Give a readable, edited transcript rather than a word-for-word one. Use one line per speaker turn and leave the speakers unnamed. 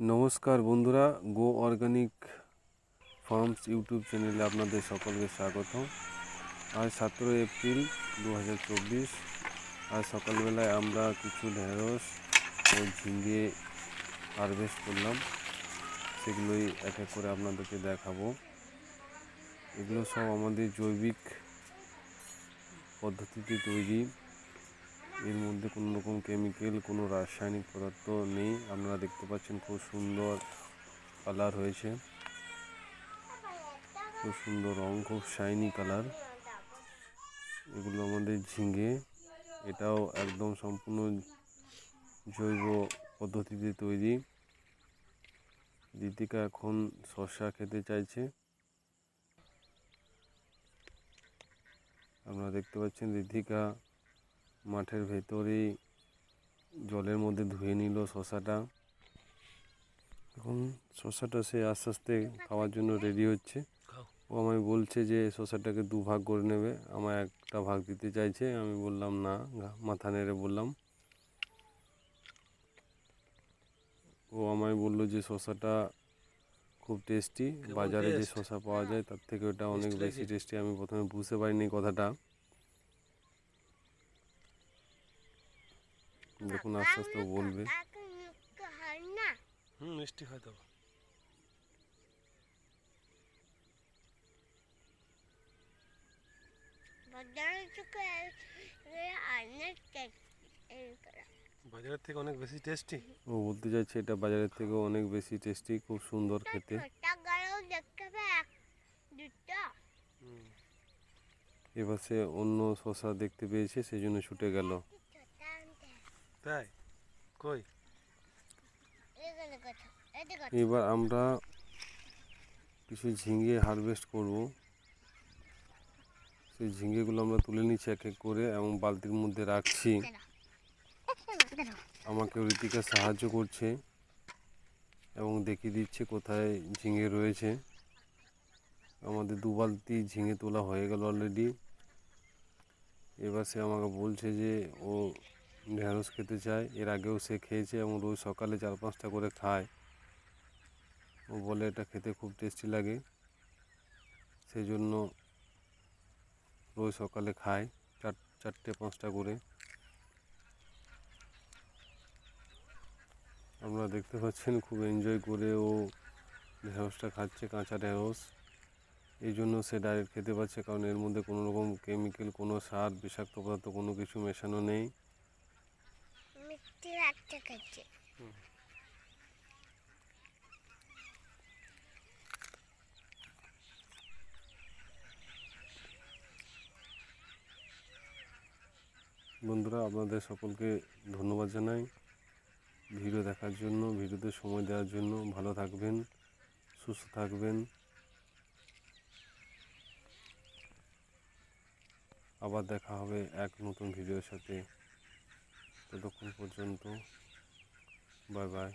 নমস্কার বন্ধুরা, গো organic farms YouTube চ্যানেলে আপনাদের সকলকে স্বাগত। আজ 17 এপ্রিল 2024। আজ সকালবেলায় আমরা কিছু ঢেঁড়স ও ঝিঙে হারভেস্ট করলাম, সেগুলোই এক এক করে আপনাদেরকে দেখাবো। এগুলো সব আমাদের জৈবিক পদ্ধতিতে তৈরি, এর মধ্যে কোনো রকম কেমিক্যাল, কোনো রাসায়নিক পদার্থ নেই। আপনারা দেখতে পাচ্ছেন খুব সুন্দর কালার হয়েছে, খুব সুন্দর রং, খুব শাইনি কালার। এগুলো আমাদের ঝিঙে, এটাও একদম সম্পূর্ণ জৈব পদ্ধতিতে তৈরি। ঋতিকা এখন শসা খেতে চাইছে। আপনারা দেখতে পাচ্ছেন ঋতিকা মাঠের ভেতরেই জলের মধ্যে ধুয়ে নিল শসাটা। এখন শসাটা সে আস্তে আস্তে খাওয়ার জন্য রেডি হচ্ছে। ও আমায় বলছে যে শসাটাকে দুভাগ করে নেবে, আমায় একটা ভাগ দিতে চাইছে। আমি বললাম না, মাথা নেড়ে বললাম। ও আমায় বললো যে শসাটা খুব টেস্টি, বাজারে যে শসা পাওয়া যায় তার থেকে ওটা অনেক বেশি টেস্টি। আমি প্রথমে বুঝতে পারিনি কথাটা, দেখুন আস্তে আস্তে বলবে।
মিষ্টি হয়তো বাজারের থেকে অনেক বেশি টেস্টি।
ও বলতে চাইছে এটা বাজারের থেকে অনেক বেশি টেস্টি, খুব সুন্দর খেতে। এবার সে অন্য শসা দেখতে পেয়েছে, সেই জন্য ছুটে গেল।
তাই কই?
এবার আমরা কিছু ঝিঙে হারভেস্ট করব। সেই ঝিঙেগুলো আমরা তুলে নিচ্ছি এক এক করে এবং বালতির মধ্যে রাখছি। আমাকে ঋতিকা সাহায্য করছে এবং দেখিয়ে দিচ্ছে কোথায় ঝিঙে রয়েছে। আমাদের 2 বালতি ঝিঙে তোলা হয়ে গেল অলরেডি। এবার সে আমাকে বলছে যে ও ঢেঁড়স খেতে চায়। এর আগেও সে খেয়েছে এবং রোজ সকালে 4-5টা করে খায়। ও বলে এটা খেতে খুব টেস্টি লাগে, সেই জন্য রোজ সকালে খায় 4-5টা করে। আপনারা দেখতে পাচ্ছেন খুব এনজয় করে ও ঢেঁড়সটা খাচ্ছে, কাঁচা ঢেঁড়স। এই জন্য সে ডাইরেক্ট খেতে পাচ্ছে, কারণ এর মধ্যে কোনো রকম কেমিক্যাল, কোনো সার, বিষাক্ত পদার্থ কোনো কিছু মেশানো নেই। বন্ধুরা, আপনাদের সকলকে ধন্যবাদ জানাই ভিডিও দেখার জন্য, ভিডিওতে সময় দেওয়ার জন্য। ভালো থাকবেন, সুস্থ থাকবেন। আবার দেখা হবে এক নতুন ভিডিওর সাথে। ততক্ষণ পর্যন্ত বাই বাই।